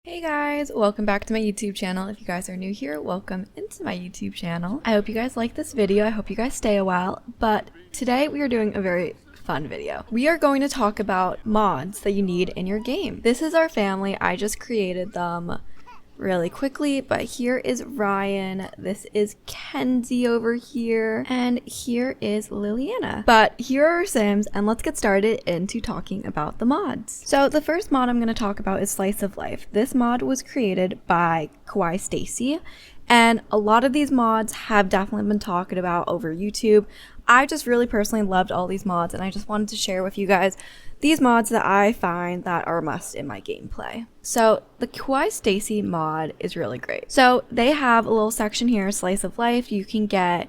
Hey guys, welcome back to my YouTube channel. If you guys are new here, welcome into my YouTube channel. I hope you guys like this video. I hope you guys stay a while, but today we are doing a very fun video. We are going to talk about mods that you need in your game. This is our family. I just created them really quickly, but here is Ryan, this is Kenzie over here, and here is Liliana. But here are our Sims, and let's get started into talking about the mods. So the first mod I'm going to talk about is Slice of Life. This mod was created by Kawaii Stacy, and a lot of these mods have definitely been talked about over YouTube. I just really personally loved all these mods, and I just wanted to share with you guys these mods that I find that are a must in my gameplay. So the Kawaii Stacy mod is really great. So they have a little section here, Slice of Life. You can get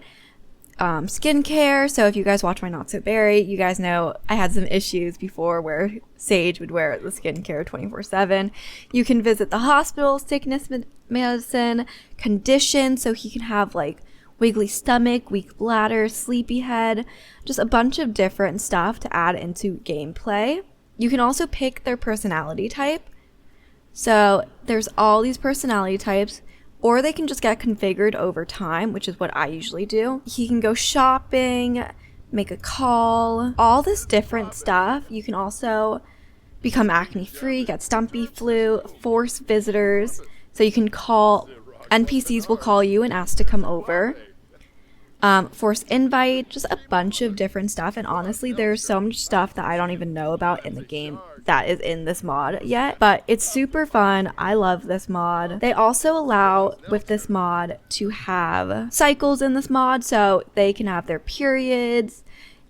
skincare. So if you guys watch my Not So Berry, you guys know I had some issues before where Sage would wear the skincare 24/7. You can visit the hospital, sickness medicine, condition, so he can have like wiggly stomach, weak bladder, sleepy head, just a bunch of different stuff to add into gameplay. You can also pick their personality type. So there's all these personality types, or they can just get configured over time, which is what I usually do. He can go shopping, make a call, all this different stuff. You can also become acne free, get stumpy flu, force visitors. So you can call, NPCs will call you and ask to come over. Force invite, just a bunch of different stuff, and honestly there's so much stuff that I don't even know about in the game that is in this mod yet, but it's super fun. I love this mod. They also allow with this mod to have cycles in this mod, so they can have their periods,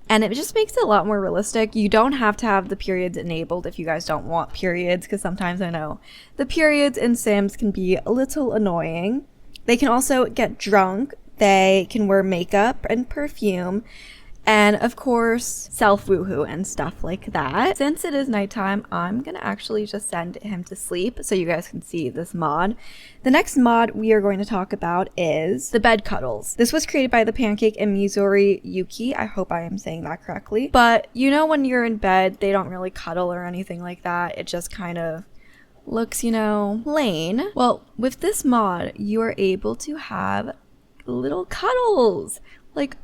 and it just makes it a lot more realistic. You don't have to have the periods enabled if you guys don't want periods, because sometimes I know the periods in Sims can be a little annoying. They can also get drunk. They can wear makeup and perfume, and of course self-woohoo and stuff like that. Since it is nighttime, I'm gonna actually just send him to sleep so you guys can see this mod. The next mod we are going to talk about is the bed cuddles. This was created by the Pancake and Mizori Yuki. I hope I am saying that correctly. But you know, when you're in bed, they don't really cuddle or anything like that. It just kind of looks, you know, plain. Well, with this mod, you are able to have little cuddles. Like,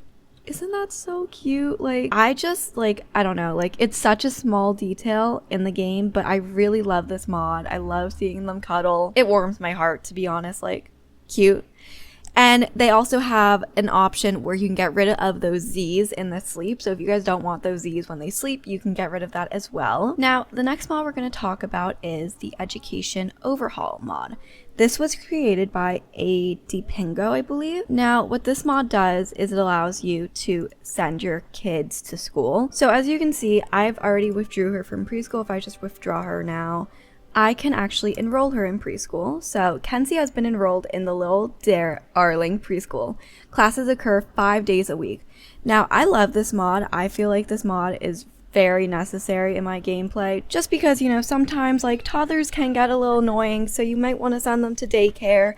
isn't that so cute? Like, I just, like, I don't know, like, it's such a small detail in the game, but I really love this mod. I love seeing them cuddle. It warms my heart, to be honest. Like, cute. And they also have an option where you can get rid of those Z's in the sleep. So if you guys don't want those Z's when they sleep, you can get rid of that as well. Now, the next mod we're going to talk about is the Education Overhaul mod. This was created by a Dipingo, I believe. Now, what this mod does is it allows you to send your kids to school. So as you can see, I've already withdrew her from preschool. If I just withdraw her now, I can actually enroll her in preschool. So Kenzie has been enrolled in the Little Darling preschool. Classes occur 5 days a week. Now, I love this mod. I feel like this mod is very necessary in my gameplay, just because, you know, sometimes like toddlers can get a little annoying, so you might want to send them to daycare.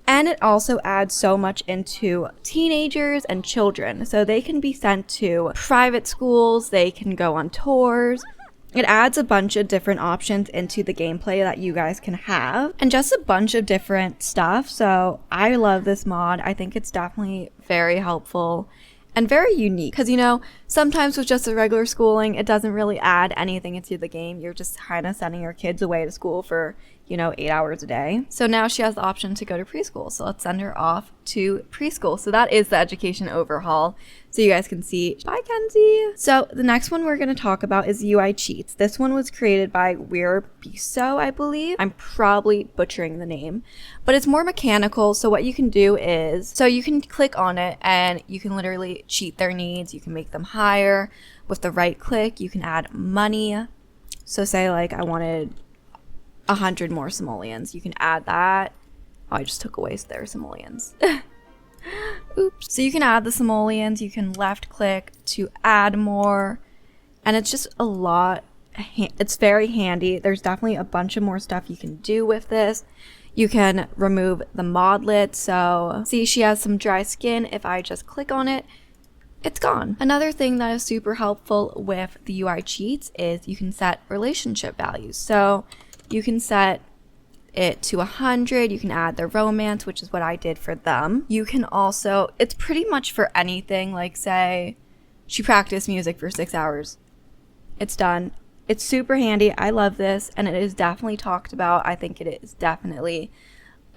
And it also adds so much into teenagers and children, so they can be sent to private schools, they can go on tours. It adds a bunch of different options into the gameplay that you guys can have, and just a bunch of different stuff. So I love this mod. I think it's definitely very helpful and very unique, because, you know, sometimes with just a regular schooling, it doesn't really add anything into the game. You're just kind of sending your kids away to school for, you know, 8 hours a day. So now she has the option to go to preschool. So let's send her off to preschool. So that is the Education Overhaul. So you guys can see. Bye, Kenzie. So the next one we're going to talk about is UI Cheats. This one was created by Weirbiso, I believe. I'm probably butchering the name, but it's more mechanical. So what you can do is, so you can click on it and you can literally cheat their needs. You can make them higher. With the right click, you can add money. So say like I wanted 100 more simoleons. You can add that. Oh, I just took away their simoleons. Oops. So you can add the simoleons. You can left click to add more. And it's just a lot. It's very handy. There's definitely a bunch of more stuff you can do with this. You can remove the modlet. So see, she has some dry skin. If I just click on it, it's gone. Another thing that is super helpful with the UI cheats is you can set relationship values. So you can set it to 100, you can add the romance, which is what I did for them. You can also, it's pretty much for anything, like say she practiced music for 6 hours. It's done. It's super handy. I love this, and it is definitely talked about. I think it is definitely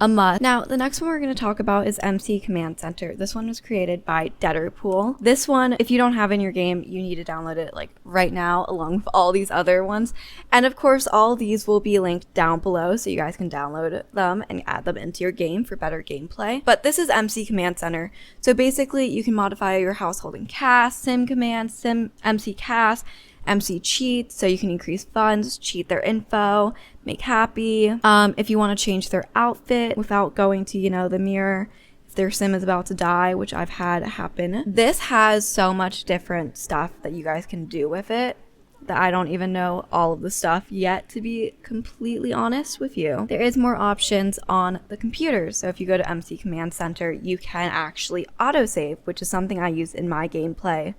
a must. Now, the next one we're going to talk about is MC Command Center. This one was created by Deaderpool. This one, if you don't have in your game, you need to download it like right now, along with all these other ones. And of course, all these will be linked down below, so you guys can download them and add them into your game for better gameplay. But this is MC Command Center. So basically, you can modify your household and cast, sim command, sim MC cast, MC cheat, so you can increase funds, cheat their info, make happy. If you want to change their outfit without going to, you know, the mirror, if their sim is about to die, which I've had happen. This has so much different stuff that you guys can do with it that I don't even know all of the stuff yet, to be completely honest with you. There is more options on the computers. So if you go to MC Command Center, you can actually autosave, which is something I use in my gameplay,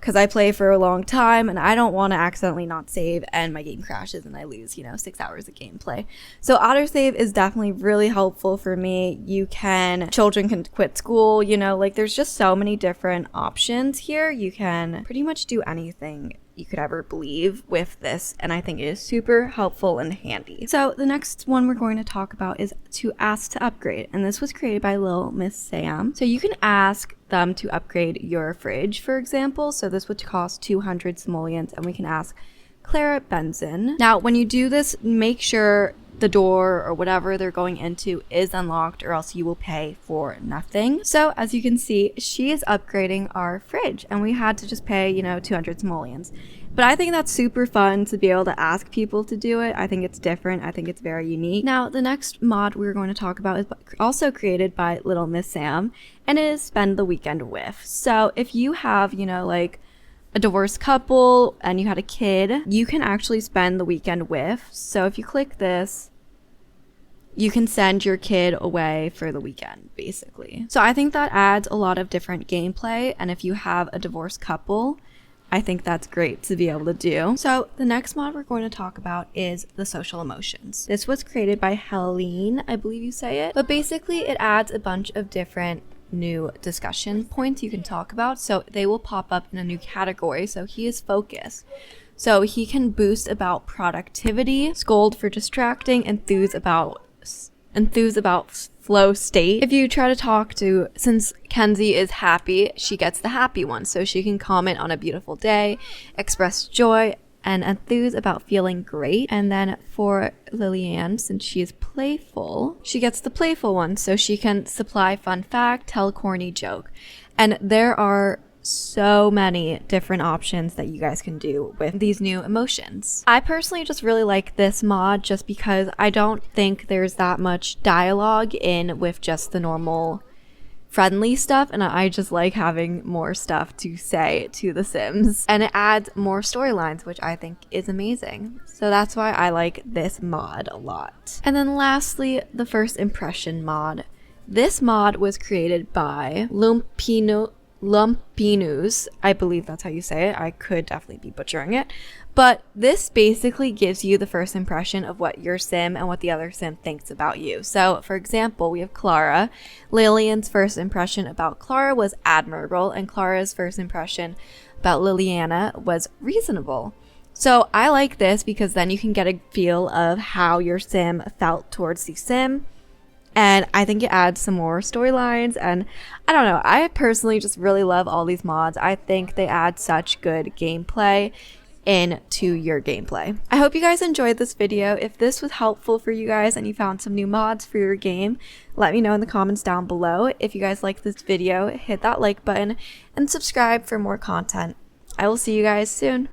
because I play for a long time and I don't want to accidentally not save and my game crashes and I lose, you know, 6 hours of gameplay. So autosave is definitely really helpful for me. Children can quit school, you know, like there's just so many different options here. You can pretty much do anything you could ever believe with this, and I think it is super helpful and handy. So the next one we're going to talk about is to ask to upgrade, and this was created by Lil Miss Sam. So you can ask them to upgrade your fridge, for example. So this would cost 200 simoleons, and we can ask Clara Benson. Now when you do this, make sure the door or whatever they're going into is unlocked, or else you will pay for nothing. So as you can see, she is upgrading our fridge, and we had to just pay, you know, 200 simoleons. But I think that's super fun to be able to ask people to do it. I think it's different. I think it's very unique. Now, the next mod we're going to talk about is also created by Little Miss Sam, and it is Spend the Weekend With. So if you have, you know, like a divorced couple and you had a kid, you can actually spend the weekend with. So if you click this, you can send your kid away for the weekend, basically. So I think that adds a lot of different gameplay, and if you have a divorced couple, I think that's great to be able to do. So the next mod we're going to talk about is the social emotions. This was created by Helene, I believe you say it, but basically it adds a bunch of different new discussion points you can talk about, so they will pop up in a new category. So he is focus, so he can boost about productivity, scold for distracting, enthuse about flow state. If you try to talk to, since Kenzie is happy, she gets the happy one, so she can comment on a beautiful day, express joy, and enthuse about feeling great. And then for Lillian, since she is playful, she gets the playful one, so she can supply fun fact, tell corny joke. And there are so many different options that you guys can do with these new emotions. I personally just really like this mod just because I don't think there's that much dialogue in with just the normal friendly stuff, and I just like having more stuff to say to the Sims, and it adds more storylines, which I think is amazing. So that's why I like this mod a lot. And then lastly, the first impression mod. This mod was created by Lumpinus, I believe that's how you say it. I could definitely be butchering it. But this basically gives you the first impression of what your sim and what the other sim thinks about you. So, for example, we have Clara. Lillian's first impression about Clara was admirable, and Clara's first impression about Liliana was reasonable. So I like this because then you can get a feel of how your sim felt towards the sim. And I think it adds some more storylines, and I don't know, I personally just really love all these mods. I think they add such good gameplay into your gameplay. I hope you guys enjoyed this video. If this was helpful for you guys and you found some new mods for your game, let me know in the comments down below. If you guys like this video, hit that like button and subscribe for more content. I will see you guys soon.